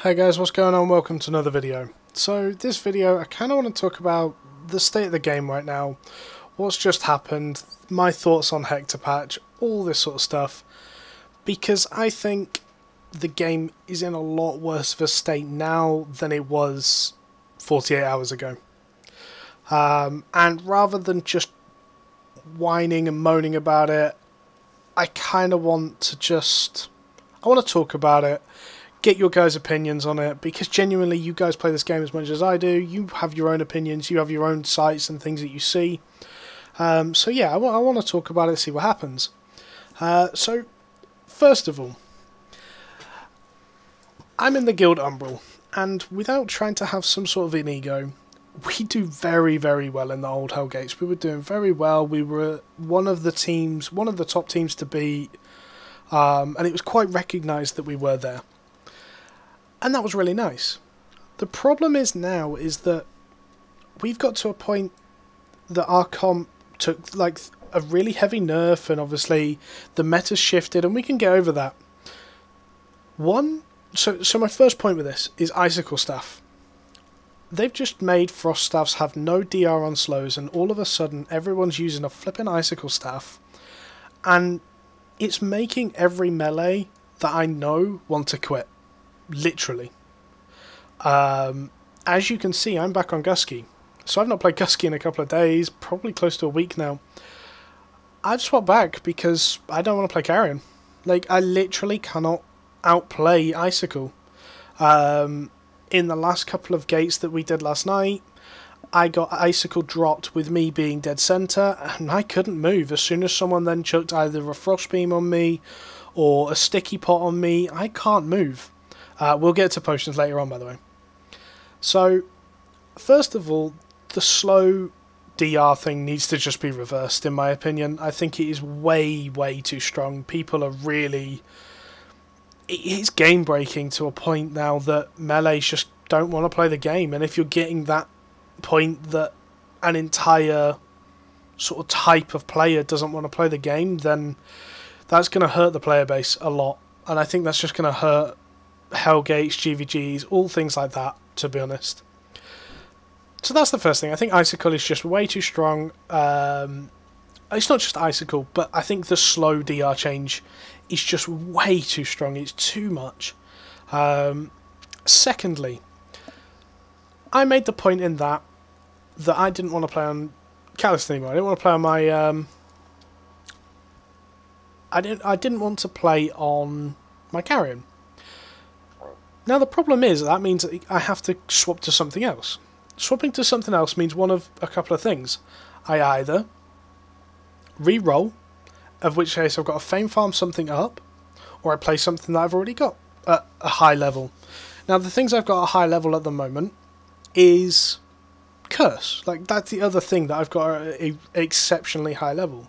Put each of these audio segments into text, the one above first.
Hey guys, what's going on? Welcome to another video. So this video I kind of want to talk about the state of the game right now, what's just happened, my thoughts on Hector patch, all this sort of stuff, because I think the game is in a lot worse of a state now than it was 48 hours ago. And rather than just whining and moaning about it, I kind of want to talk about it, get your guys' opinions on it, because genuinely you guys play this game as much as I do. You have your own opinions, you have your own sites and things that you see. So yeah, I want to talk about it, see what happens. So, first of all, I'm in the Guild Umbral, and without trying to have some sort of an ego, we do very, very well in the old Hellgates. We were doing very well. We were one of the top teams to beat, and it was quite recognised that we were there. And that was really nice. The problem is now is that we've got to a point that our comp took like a really heavy nerf, and obviously the meta's shifted, and we can get over that. So my first point with this is Icicle Staff. They've just made Frost Staffs have no DR on slows, and all of a sudden everyone's using a flipping Icicle Staff, and it's making every melee that I know want to quit. Literally. As you can see, I'm back on Guskey. So I've not played Guskey in a couple of days, probably close to a week now. I've swapped back because I don't want to play Carrion. Like, I literally cannot outplay Icicle. In the last couple of gates that we did last night, I got Icicle dropped with me being dead center, and I couldn't move. As soon as someone then chucked either a Frost Beam on me or a Sticky Pot on me, I can't move. We'll get to potions later on, by the way. So, first of all, the slow DR thing needs to just be reversed, in my opinion. I think it is way, way too strong. People are really... It's game-breaking to a point now that melees just don't want to play the game. And if you're getting that point that an entire sort of type of player doesn't want to play the game, then that's going to hurt the player base a lot. And I think that's just going to hurt Hellgates, GVGs, all things like that, to be honest. So that's the first thing. I think Icicle is just way too strong. It's not just Icicle, but I think the slow DR change is just way too strong. It's too much. Secondly, I made the point in that I didn't want to play on Callus anymore. I didn't want to play on my... I didn't want to play on my Carrion. Now the problem is that means that I have to swap to something else. Swapping to something else means one of a couple of things. I either re-roll, of which case I've got to fame farm something up, or I play something that I've already got at a high level. Now the things I've got at a high level at the moment is Curse. Like, that's the other thing that I've got at an exceptionally high level.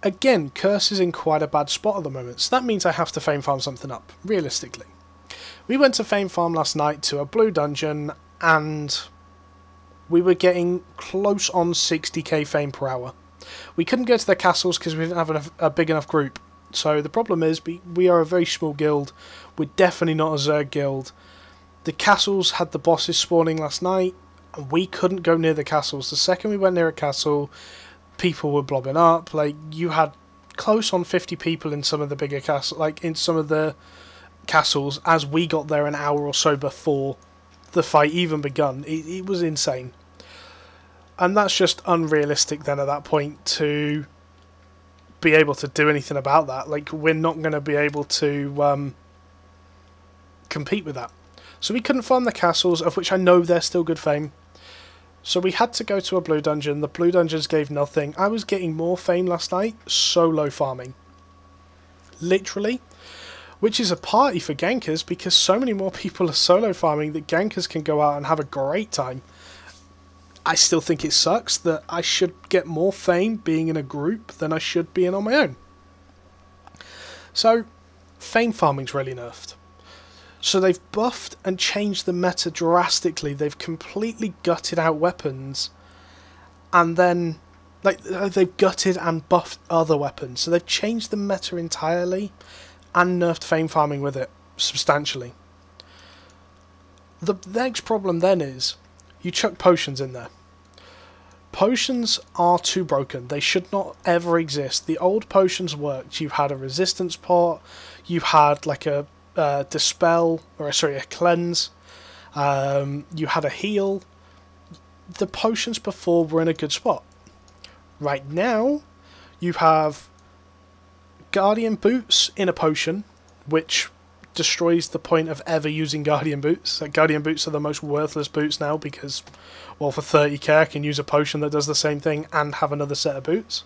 Again, Curse is in quite a bad spot at the moment, so that means I have to fame farm something up, realistically. We went to Fame Farm last night to a blue dungeon, and we were getting close on 60k fame per hour. We couldn't go to the castles because we didn't have a big enough group. So the problem is we are a very small guild. We're definitely not a Zerg guild. The castles had the bosses spawning last night, and we couldn't go near the castles. The second we went near a castle, people were blobbing up. Like, you had close on 50 people in some of the bigger castles, like in some of the castles, as we got there an hour or so before the fight even begun. It was insane, and that's just unrealistic then at that point to be able to do anything about that. Like, we're not going to be able to compete with that. So we couldn't farm the castles, of which I know they're still good fame, so we had to go to a blue dungeon. The blue dungeons gave nothing. I was getting more fame last night solo farming, literally. Which is a party for gankers, because so many more people are solo farming that gankers can go out and have a great time. I still think it sucks that I should get more fame being in a group than I should being on my own. So, fame farming's really nerfed. So they've buffed and changed the meta drastically. They've completely gutted out weapons, and then they've gutted and buffed other weapons. So they've changed the meta entirely, and nerfed fame farming with it substantially. The next problem then is, you chuck potions in there. Potions are too broken. They should not ever exist. The old potions worked. You had a resistance pot, you had like a dispel, or sorry, a cleanse, you had a heal. The potions before were in a good spot. Right now, you have Guardian Boots in a potion, which destroys the point of ever using Guardian Boots. Like, Guardian Boots are the most worthless boots now because, well, for 30k I can use a potion that does the same thing and have another set of boots.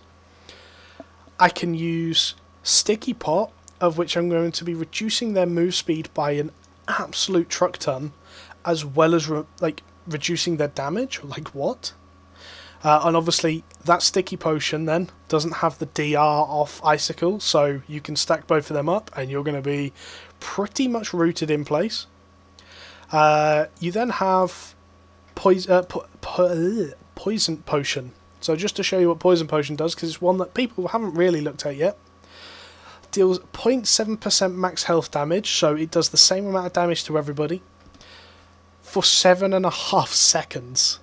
I can use Sticky Pot, of which I'm going to be reducing their move speed by an absolute truck ton, as well as reducing their damage. Like, what? And obviously that Sticky Potion then doesn't have the DR off Icicle, so you can stack both of them up and you're going to be pretty much rooted in place. You then have Poison Potion. So just to show you what Poison Potion does, because it's one that people haven't really looked at yet. Deals 0.7% max health damage, so it does the same amount of damage to everybody for 7.5 seconds.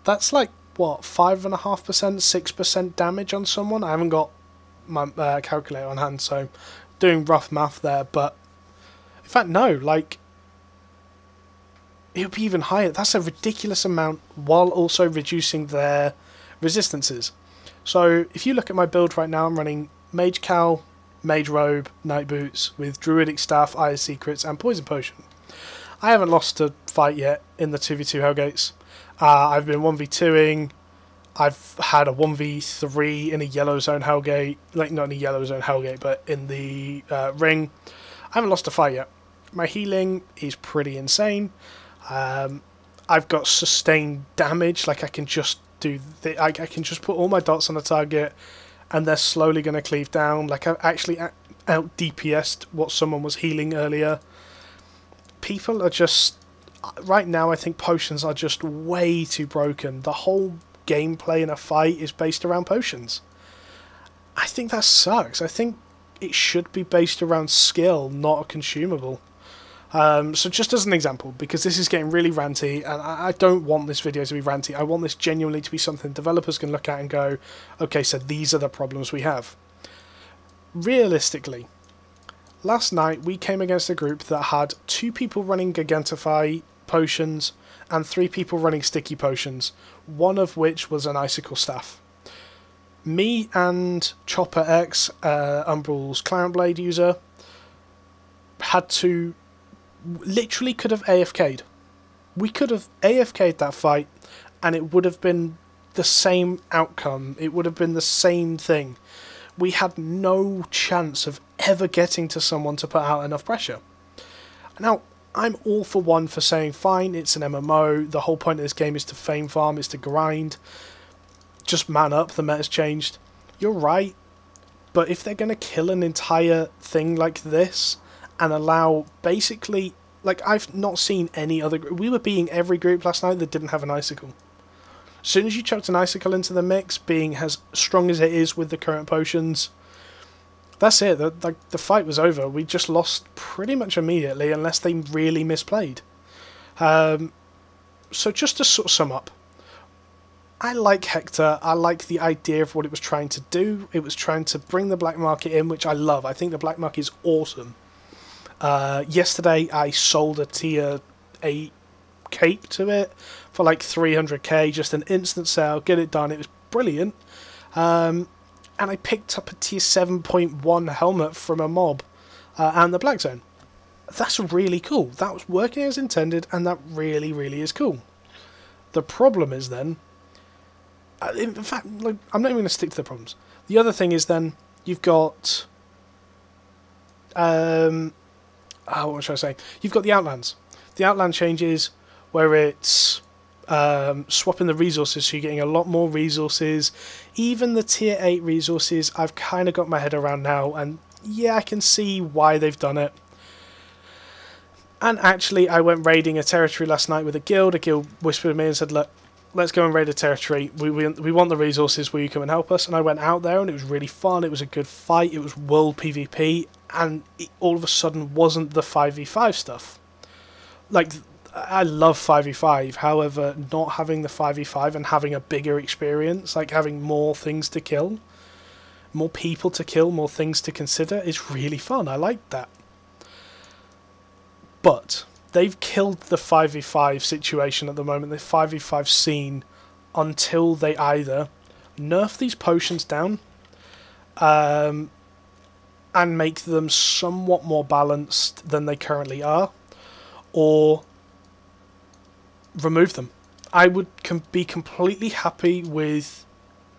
That's like, what, 5.5%, 6% damage on someone? I haven't got my calculator on hand, so doing rough math there, but in fact, no, like, it would be even higher. That's a ridiculous amount, while also reducing their resistances. So if you look at my build right now, I'm running Mage Cowl, Mage Robe, Night Boots with Druidic Staff, Eye of Secrets, and Poison Potion. I haven't lost a fight yet in the 2v2 Hellgates. I've been 1v2ing. I've had a 1v3 in a Yellow Zone Hellgate. Like, not in a Yellow Zone Hellgate, but in the ring. I haven't lost a fight yet. My healing is pretty insane. I've got sustained damage. Like, I can just do... I can just put all my dots on the target, and they're slowly going to cleave down. Like, I've actually out DPS'd what someone was healing earlier. People are just... Right now, I think potions are just way too broken. The whole gameplay in a fight is based around potions. I think that sucks. I think it should be based around skill, not a consumable. So just as an example, because this is getting really ranty, and I don't want this video to be ranty, I want this genuinely to be something developers can look at and go, okay, so these are the problems we have. Realistically, last night we came against a group that had 2 people running Gigantify potions and 3 people running Sticky Potions, one of which was an Icicle Staff. Me and Chopper X, Umbral's Clown Blade user, had to... literally could have AFK'd. We could have AFK'd that fight and it would have been the same outcome. It would have been the same thing. We had no chance of ever getting to someone to put out enough pressure. Now, I'm all for one for saying, fine, it's an MMO, the whole point of this game is to fame farm, is to grind, just man up, the meta's changed. You're right, but if they're going to kill an entire thing like this, and allow, basically, like, I've not seen any other... We were beating every group last night that didn't have an Icicle. As soon as you chucked an Icicle into the mix, being as strong as it is with the current potions... That's it. The fight was over. We just lost pretty much immediately, unless they really misplayed. So just to sort of sum up, I like Hector. I like the idea of what it was trying to do. It was trying to bring the black market in, which I love. I think the black market is awesome. Yesterday, I sold a tier 8 cape to it for like 300k, just an instant sale, get it done. It was brilliant. And I picked up a tier 7.1 helmet from a mob and the Black Zone. That's really cool. That was working as intended, and that really, really is cool. The problem is then... in fact, like, I'm not even going to stick to the problems. The other thing is then, you've got... what should I say? You've got the Outlands. The Outland changes where it's... swapping the resources, so you're getting a lot more resources. Even the tier 8 resources I've kind of got my head around now, and yeah, I can see why they've done it. And actually, I went raiding a territory last night with a guild. A guild whispered to me and said, look, let's go and raid a territory. We want the resources, will you come and help us? And I went out there and it was really fun. It was a good fight. It was world PvP, and it all of a sudden wasn't the 5v5 stuff. Like, I love 5v5, however, not having the 5v5 and having a bigger experience, like having more things to kill, more people to kill, more things to consider, is really fun. I like that. But they've killed the 5v5 situation at the moment, the 5v5 scene, until they either nerf these potions down and make them somewhat more balanced than they currently are, or remove them. I would be completely happy with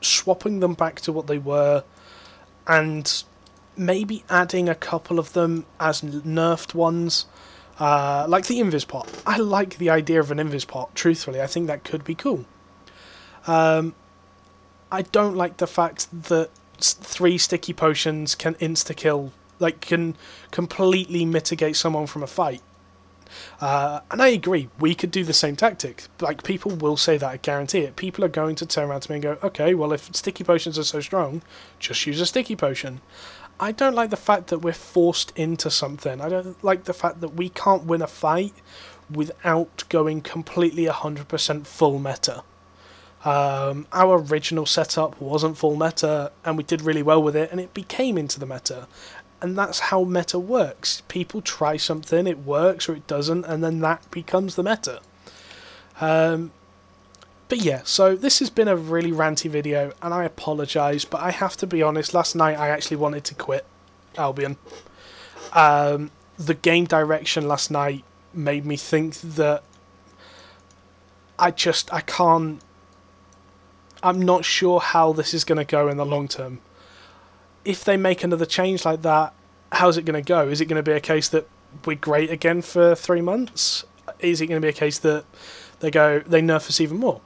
swapping them back to what they were and maybe adding a couple of them as nerfed ones, like the Invis pot. I like the idea of an Invis pot, truthfully. I think that could be cool. I don't like the fact that 3 sticky potions can insta-kill, like can completely mitigate someone from a fight. And I agree, we could do the same tactic. Like, people will say that, I guarantee it. People are going to turn around to me and go, okay, well, if sticky potions are so strong, just use a sticky potion. I don't like the fact that we're forced into something. I don't like the fact that we can't win a fight without going completely 100% full meta. Our original setup wasn't full meta, and we did really well with it, and it became into the meta. And that's how meta works. People try something, it works or it doesn't, and then that becomes the meta. But yeah, so this has been a really ranty video, and I apologise, but I have to be honest, last night I actually wanted to quit Albion. The game direction last night made me think that I can't... I'm not sure how this is going to go in the long term. If they make another change like that, how's it going to go? Is it going to be a case that we're great again for 3 months? Is it going to be a case that they nerf us even more?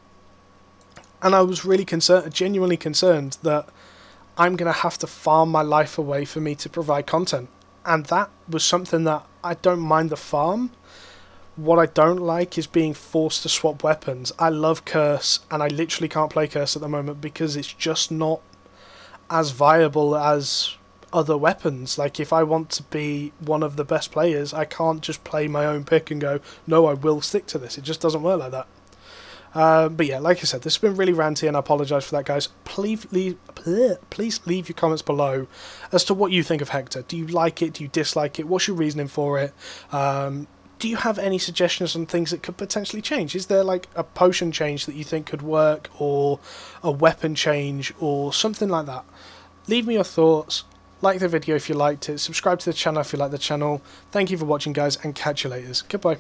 And I was really genuinely concerned that I'm going to have to farm my life away for me to provide content. And that was something that I don't mind the farm. What I don't like is being forced to swap weapons. I love Curse, and I literally can't play Curse at the moment because it's just not as viable as other weapons. Like, if I want to be one of the best players, I can't just play my own pick and go, no, I will stick to this. It just doesn't work like that. But yeah, like I said, this has been really ranty, and I apologise for that, guys. Please leave your comments below as to what you think of Hector. Do you like it? Do you dislike it? What's your reasoning for it? Do you have any suggestions on things that could potentially change? Is there like a potion change that you think could work, or a weapon change, or something like that? Leave me your thoughts. Like the video if you liked it. Subscribe to the channel if you like the channel. Thank you for watching, guys, and catch you later. Goodbye.